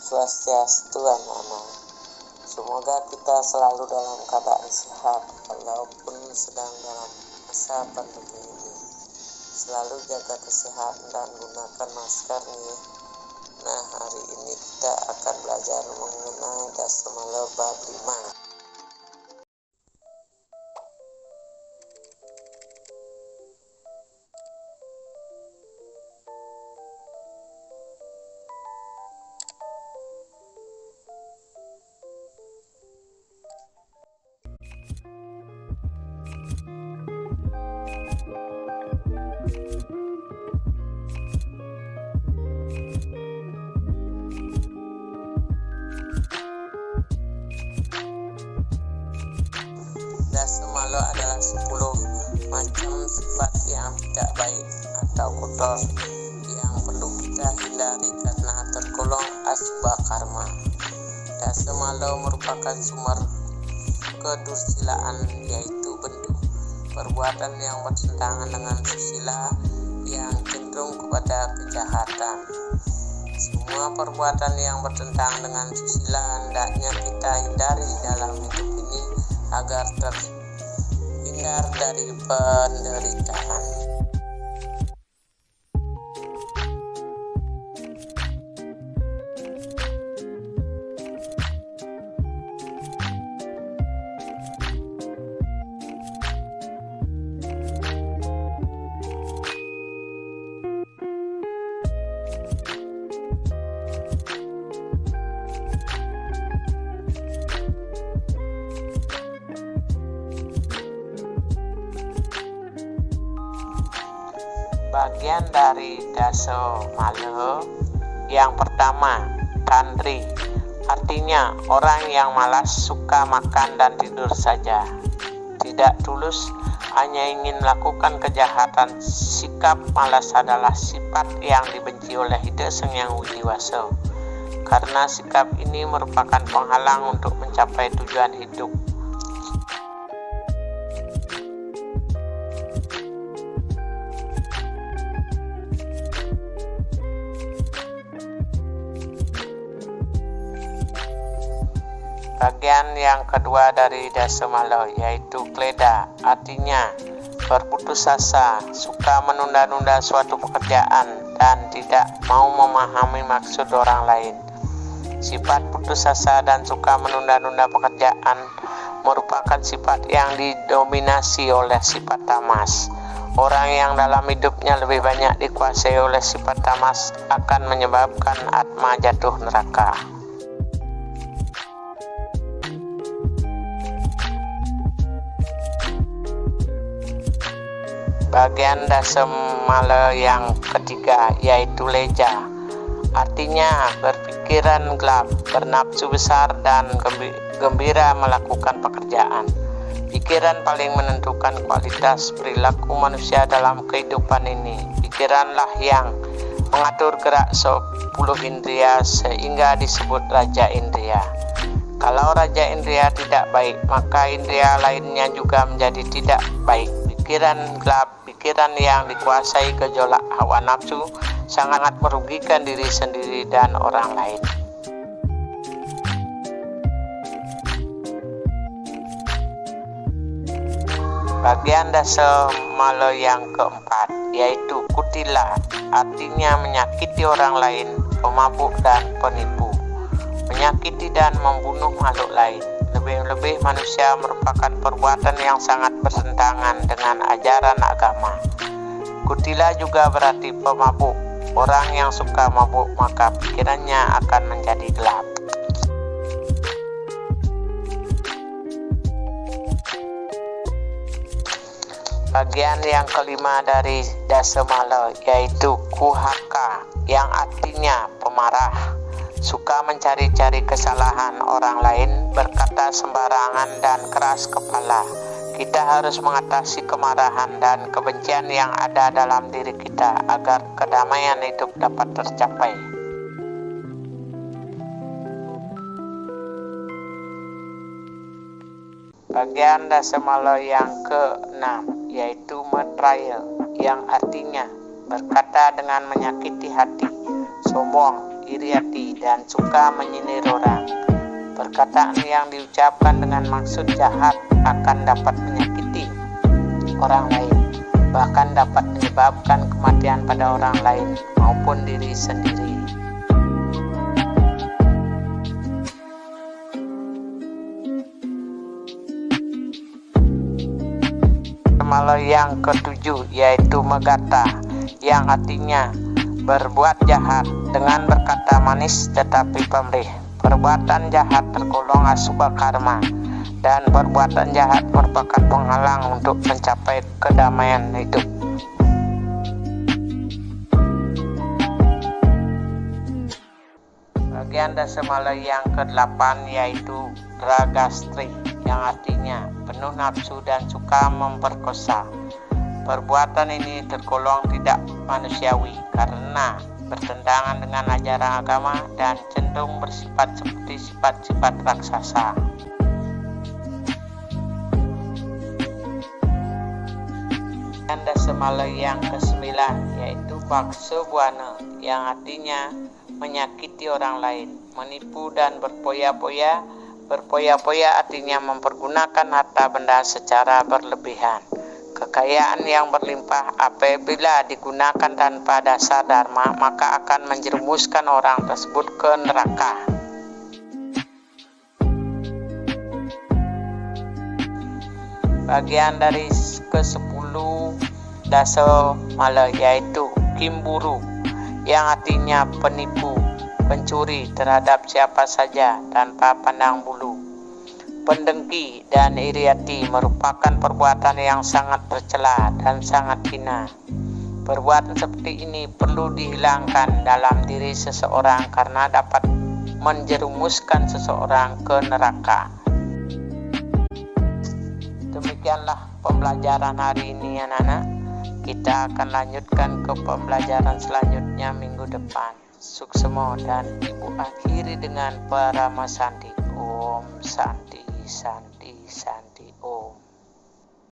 Swastiastu anak-anak. Semoga kita selalu dalam keadaan sehat walaupun sedang dalam masa pandemi ini. Selalu jaga kesehatan dan gunakan masker nih. Nah, hari ini kita akan belajar mengenai Dasamala bab 5. Dasamala adalah 10 macam sifat yang tidak baik atau kotor yang perlu kita hindari karena tergolong asbah karma. Dasamala merupakan sumber kedursilaan, yaitu bentuk perbuatan yang bertentangan dengan susila yang cenderung kepada kejahatan. Semua perbuatan yang bertentangan dengan susila hendaknya kita hindari dalam hidup ini agar terhindar dari penderitaan. Bagian dari Dasamala yang pertama, tandri, artinya orang yang malas, suka makan dan tidur saja, tidak tulus, hanya ingin melakukan kejahatan. Sikap malas adalah sifat yang dibenci oleh Ida Sang Hyang Widiwasa, karena sikap ini merupakan penghalang untuk mencapai tujuan hidup. Bagian yang kedua dari Dasamala yaitu kleda, artinya berputus asa, suka menunda-nunda suatu pekerjaan dan tidak mau memahami maksud orang lain. Sifat putus asa dan suka menunda-nunda pekerjaan merupakan sifat yang didominasi oleh sifat tamas. Orang yang dalam hidupnya lebih banyak dikuasai oleh sifat tamas akan menyebabkan atma jatuh neraka. Bagian Dasamala yang ketiga yaitu leja, artinya berpikiran gelap, bernafsu besar dan gembira melakukan pekerjaan. Pikiran paling menentukan kualitas perilaku manusia dalam kehidupan ini. Pikiranlah yang mengatur gerak 10 indria sehingga disebut raja indria. Kalau raja indria tidak baik, maka indria lainnya juga menjadi tidak baik. Pikiran gelap, pikiran yang dikuasai gejolak hawa nafsu, sangat merugikan diri sendiri dan orang lain. Bagian Dasamala yang keempat yaitu kutila, artinya menyakiti orang lain, pemabuk dan penipu, menyakiti dan membunuh makhluk lain. Lebih-lebih manusia merupakan perbuatan yang sangat bertentangan dengan ajaran agama. Kutila juga berarti pemabuk. Orang yang suka mabuk maka pikirannya akan menjadi gelap. Bagian yang kelima dari Dasamala yaitu kuhaka, yang artinya pemarah, suka mencari-cari kesalahan orang lain, berkata sembarangan dan keras kepala. Kita harus mengatasi kemarahan dan kebencian yang ada dalam diri kita agar kedamaian hidup dapat tercapai. Bagian Dasamala yang ke-6 yaitu Maitreya, yang artinya berkata dengan menyakiti hati, sombong, iri hati, dan suka menyindir orang. Perkataan yang diucapkan dengan maksud jahat akan dapat menyakiti orang lain, bahkan dapat menyebabkan kematian pada orang lain maupun diri sendiri. Semala yang ketujuh yaitu megata, yang artinya berbuat jahat dengan berkata manis tetapi pemberih. Perbuatan jahat tergolong asubha karma, dan perbuatan jahat merupakan penghalang untuk mencapai kedamaian hidup. Bagian dasamala yang ke-8 yaitu ragastri, yang artinya penuh nafsu dan suka memperkosa. Perbuatan ini tergolong tidak manusiawi karena bertentangan dengan ajaran agama dan cenderung bersifat seperti sifat-sifat raksasa. Dasamala yang ke-9 yaitu baksa buana, yang artinya menyakiti orang lain, menipu dan berpoya-poya. Berpoya-poya artinya mempergunakan harta benda secara berlebihan. Kekayaan yang berlimpah apabila digunakan tanpa dasar dharma, maka akan menjerumuskan orang tersebut ke neraka. Bagian dari ke-10 dasamala yaitu kimburu, yang artinya penipu, pencuri terhadap siapa saja tanpa pandang bulu. Pendengki dan iri hati merupakan perbuatan yang sangat tercela dan sangat hina. Perbuatan seperti ini perlu dihilangkan dalam diri seseorang karena dapat menjerumuskan seseorang ke neraka. Demikianlah pembelajaran hari ini anak-anak. Kita akan lanjutkan ke pembelajaran selanjutnya minggu depan. Suksemo, dan ibu akhiri dengan Parama Santi. Om Santi, Santi, Santi, Om.